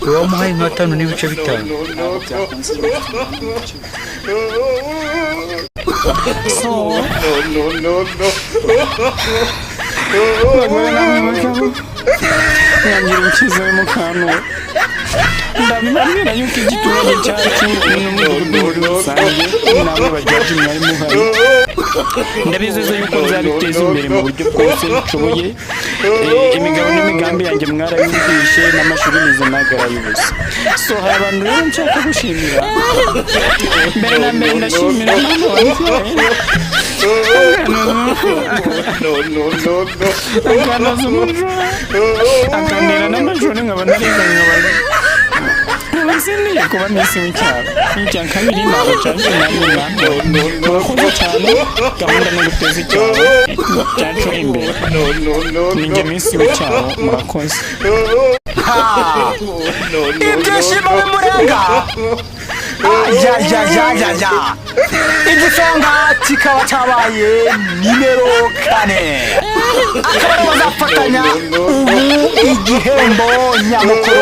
wamuhaye nka 5 n'ibice bitanu. Nyangira ukize mu kantu ndabimenya yuko igiturage cyacu n'umudugudu rusange nabo bajaji mwari muhari ndabizeza yuko nzabiteza imbere mu buryo bwose nshoboye imigabo n'imigambi yanjye mwarayumvishe n'amashuri nize nagaraye ubusa so hari abantu rero nshaka gushimira mbere na mbere ndashimira mama wanjye akana z'umuco akanira n'amashuri nkaba narizanye nkaba Sini kuba nisi w'icyaro n'icya kabiri ntabwo cyaje n'amina murakoze cyane gahunda no guteza icyaro cyacu imbere ninjye minsi w'icyaro murakoze ibyishimo bimurenga ya igisonga kikaba cyabaye nimero 4 akaba bazafatanya ubu igihembo nyamukuru